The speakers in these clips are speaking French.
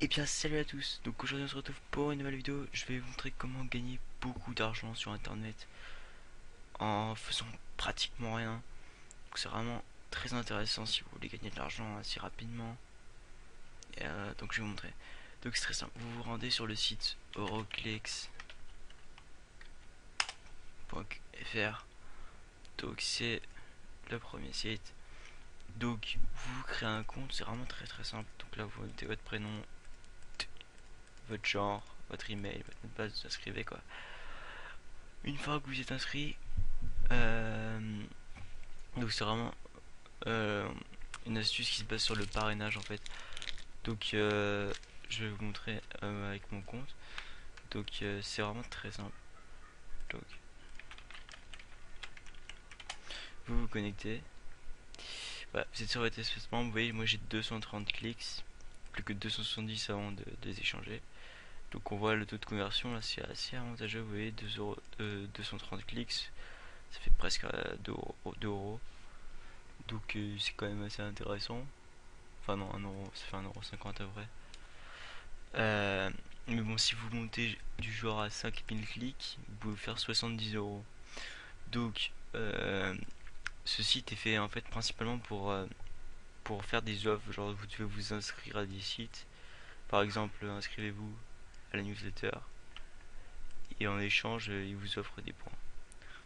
Et bien salut à tous, donc aujourd'hui on se retrouve pour une nouvelle vidéo. Je vais vous montrer comment gagner beaucoup d'argent sur internet en faisant pratiquement rien. Donc c'est vraiment très intéressant si vous voulez gagner de l'argent assez rapidement. Donc je vais vous montrer. Donc c'est très simple, vous vous rendez sur le site euroclix.fr. Donc c'est le premier site. Donc vous créez un compte, c'est vraiment très simple. Donc là vous mettez votre prénom, votre genre, votre email, votre mot de passe, vous inscrivez quoi. Une fois que vous êtes inscrit, donc c'est vraiment euh, une astuce qui se base sur le parrainage en fait. Donc je vais vous montrer avec mon compte. Donc c'est vraiment très simple. Donc vous vous connectez. Voilà, vous êtes sur votre espace membre. Vous voyez, moi j'ai 230 clics, plus que 270 avant de les échanger. Donc on voit le taux de conversion là, c'est assez avantageux. Vous voyez, 2 euros, 230 clics, ça fait presque 2 euros. Donc c'est quand même assez intéressant. Enfin non, 1 euro, ça fait 1,50 € à vrai. Euh, mais bon, si vous montez du genre à 5000 clics, vous pouvez faire 70 €. Donc, ce site est fait en fait principalement pour faire des offres. Genre, vous devez vous inscrire à des sites. Par exemple, inscrivez-vous à la newsletter et en échange, ils vous offrent des points.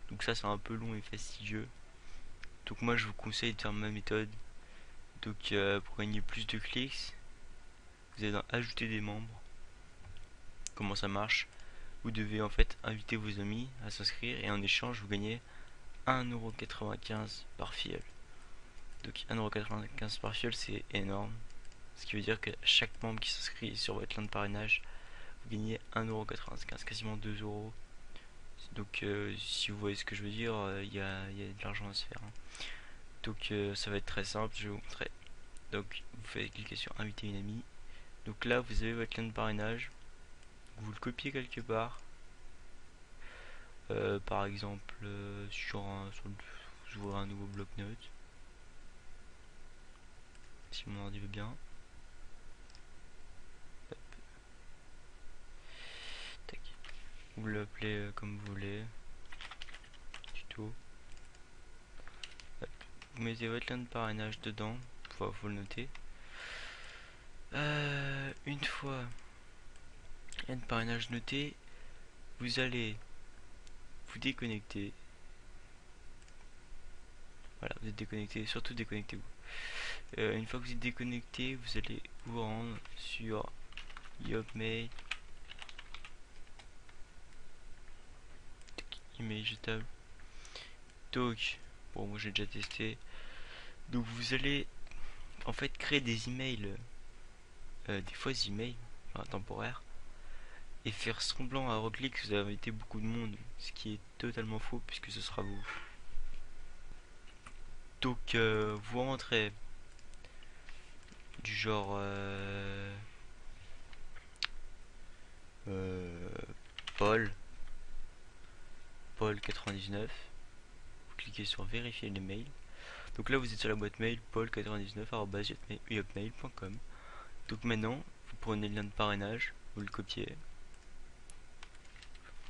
Donc ça, c'est un peu long et fastidieux. Donc moi, je vous conseille de faire ma méthode. Donc, pour gagner plus de clics, vous allez dans ajouter des membres. Comment ça marche? Vous devez en fait inviter vos amis à s'inscrire et en échange vous gagnez 1,95 € par fiole. Donc 1,95 € par fiole c'est énorme. Ce qui veut dire que chaque membre qui s'inscrit sur votre lien de parrainage, vous gagnez 1,95 €, quasiment 2 euros. Donc si vous voyez ce que je veux dire, y a de l'argent à se faire, hein. Donc ça va être très simple, je vais vous montrer. Donc vous faites cliquer sur inviter une amie. Donc là vous avez votre lien de parrainage, vous le copiez quelque part. Par exemple j'ouvre un nouveau bloc-notes si mon ordi veut bien. Tac. Vous l'appelez comme vous voulez, tuto. Hop. Vous mettez votre lien de parrainage dedans, faut le noter. Une fois lien de parrainage noté, vous allez vous déconnecter. Voilà, vous êtes déconnecté, surtout déconnectez-vous. Une fois que vous êtes déconnecté, vous allez vous rendre sur Yopmail, email jetable. Donc, bon, moi j'ai déjà testé. Donc vous allez en fait créer des emails, des fausses emails, enfin temporaires, et faire semblant à Euroclix que vous avez invité beaucoup de monde, ce qui est totalement faux puisque ce sera vous. Donc vous rentrez du genre euh, Paul Paul 99, vous cliquez sur vérifier les mails. Donc là vous êtes sur la boîte mail paul99@yopmail.com. Donc maintenant vous prenez le lien de parrainage, vous le copiez,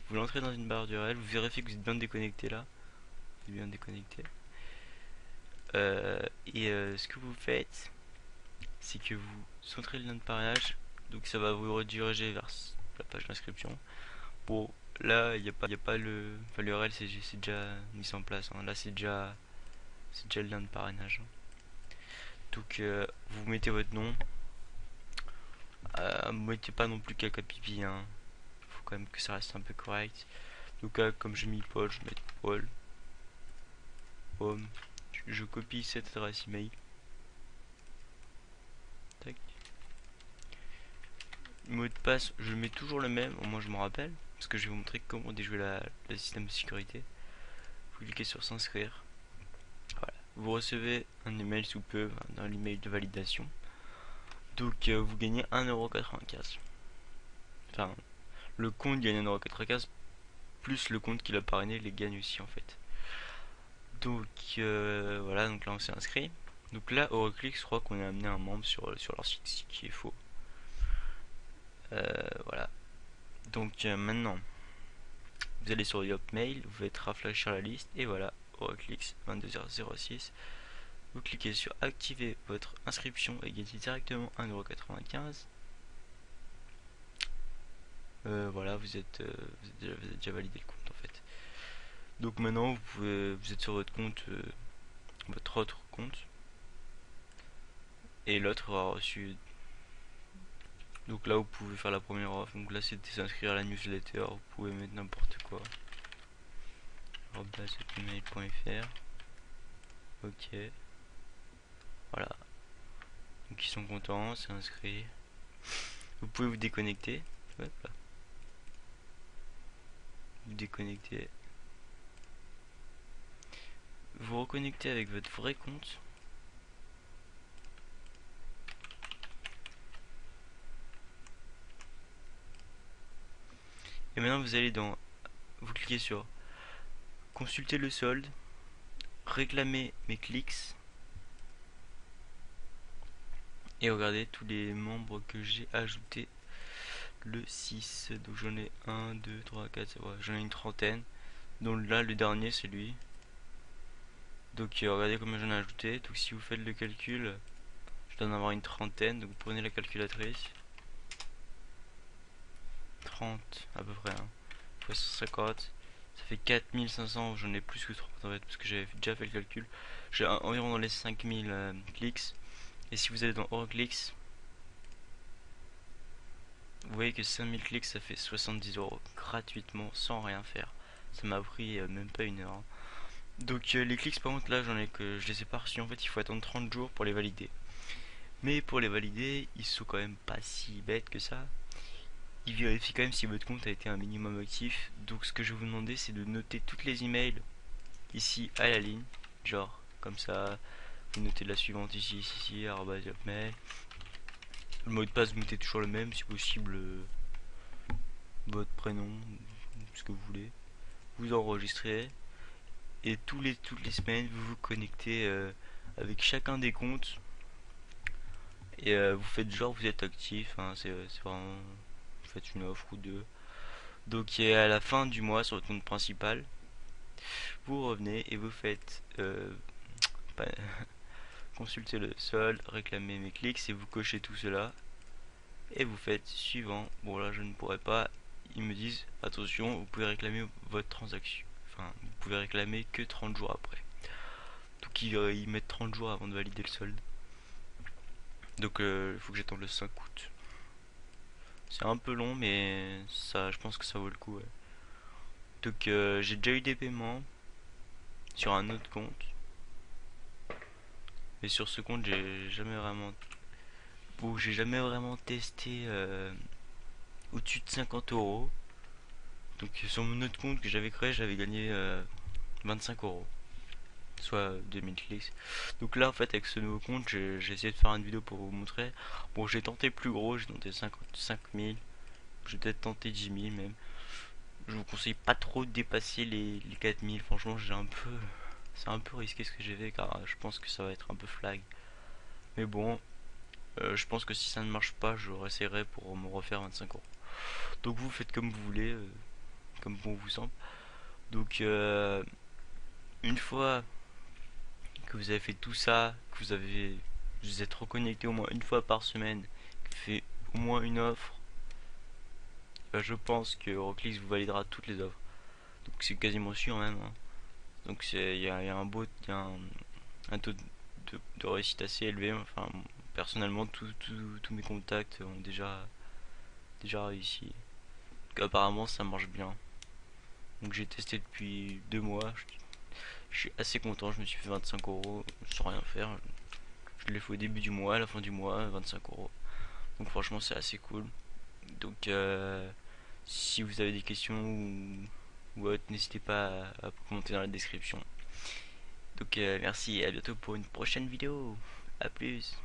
vous l'entrez dans une barre d'URL, vous vérifiez que vous êtes bien déconnecté là, vous êtes bien déconnecté. Ce que vous faites, c'est que vous centrez le lien de parrainage, donc ça va vous rediriger vers la page d'inscription. Bon, là, il n'y a pas le. Enfin, l'URL, c'est déjà mis en place, hein. Là, c'est déjà le lien de parrainage, hein. Donc, vous mettez votre nom. Mettez pas non plus caca pipi, hein. Faut quand même que ça reste un peu correct. Donc, comme j'ai mis Paul, je vais mettre Paul. Home. Je copie cette adresse email. Tac. Mot de passe, je mets toujours le même, au moins je me rappelle. Parce que je vais vous montrer comment déjouer le système de sécurité. Vous cliquez sur s'inscrire. Voilà. Vous recevez un email sous peu, dans l'email de validation. Donc vous gagnez 1,95 €. Enfin, le compte gagne 1,95 € plus le compte qui l'a parrainé les gagne aussi en fait. Donc voilà, donc là on s'est inscrit. Donc là, Euroclix, je crois qu'on a amené un membre sur leur site, ce qui est faux. Voilà. Donc maintenant, vous allez sur Yopmail, vous faites rafraîchir la liste et voilà, Euroclix 22h06. Vous cliquez sur activer votre inscription et gagnez directement 1,95 €. Voilà, vous êtes déjà validé le compte en fait. Donc maintenant vous êtes sur votre compte, votre autre compte, et l'autre aura reçu. Donc là vous pouvez faire la première offre. Donc là c'est de s'inscrire à la newsletter. Vous pouvez mettre n'importe quoi. @mail.fr. Ok. Voilà. Donc ils sont contents, c'est inscrit. Vous pouvez vous déconnecter. Hop là. Vous déconnectez. Vous reconnectez avec votre vrai compte. Et maintenant vous allez dans. Vous cliquez sur consulter le solde, réclamer mes clics. Et regardez tous les membres que j'ai ajoutés le 6. Donc j'en ai 1, 2, 3, 4, ouais, j'en ai une trentaine. Donc là le dernier c'est lui. Donc regardez combien j'en ai ajouté. Donc si vous faites le calcul, je dois en avoir une trentaine. Donc vous prenez la calculatrice. 30 à peu près, hein, fois 150, ça fait 4500. J'en ai plus que 30 en fait, parce que j'avais déjà fait le calcul. J'ai environ dans les 5000 clics. Et si vous allez dans Euroclix, vous voyez que 5000 clics ça fait 70 € gratuitement sans rien faire. Ça m'a pris même pas une heure, hein. Donc les clics par contre là je les ai pas reçus en fait, il faut attendre 30 jours pour les valider. Mais pour les valider, ils sont quand même pas si bêtes que ça. Ils vérifient quand même si votre compte a été un minimum actif. Donc ce que je vais vous demander c'est de noter toutes les emails ici à la ligne. Genre comme ça, vous notez la suivante ici, @hotmail. Le mot de passe vous mettez toujours le même si possible, votre prénom, ce que vous voulez. Vous enregistrez et toutes les semaines vous vous connectez avec chacun des comptes et vous faites genre vous êtes actif, hein, c'est vraiment, vous faites une offre ou deux. Donc à la fin du mois sur votre compte principal, vous revenez et vous faites consulter le solde, réclamer mes clics et vous cochez tout cela et vous faites suivant. Bon là je ne pourrais pas, ils me disent attention, vous pouvez réclamer votre transaction. Enfin, vous pouvez réclamer que 30 jours après. Donc ils mettent 30 jours avant de valider le solde. Donc il faut que j'attende le 5 août. C'est un peu long mais ça, je pense que ça vaut le coup, ouais. Donc j'ai déjà eu des paiements sur un autre compte. Mais sur ce compte j'ai jamais vraiment testé au-dessus de 50 €. Donc sur mon autre compte que j'avais créé, j'avais gagné 25 €, soit 2000 clics. Donc là en fait avec ce nouveau compte, j'ai essayé de faire une vidéo pour vous montrer. Bon, j'ai tenté plus gros, j'ai tenté 5000, j'ai peut-être tenté 10 000 même. Je vous conseille pas trop de dépasser les 4000. Franchement, c'est un peu risqué ce que j'ai fait car je pense que ça va être un peu flag. Mais bon, je pense que si ça ne marche pas, je réessayerai pour me refaire 25 €. Donc vous faites comme vous voulez, comme bon vous semble. Donc une fois que vous avez fait tout ça, que vous êtes reconnecté au moins une fois par semaine, que fait au moins une offre, je pense que Euroclix vous validera toutes les offres. Donc c'est quasiment sûr même, hein. Donc il y a un taux de réussite assez élevé. Enfin, personnellement, tous mes contacts ont déjà réussi. Donc apparemment, ça marche bien. Donc j'ai testé depuis 2 mois. Je suis assez content. Je me suis fait 25 € sans rien faire. Je l'ai fait au début du mois, à la fin du mois, 25 €. Donc franchement, c'est assez cool. Donc si vous avez des questions ou autre, n'hésitez pas à commenter dans la description. Donc merci et à bientôt pour une prochaine vidéo. A plus.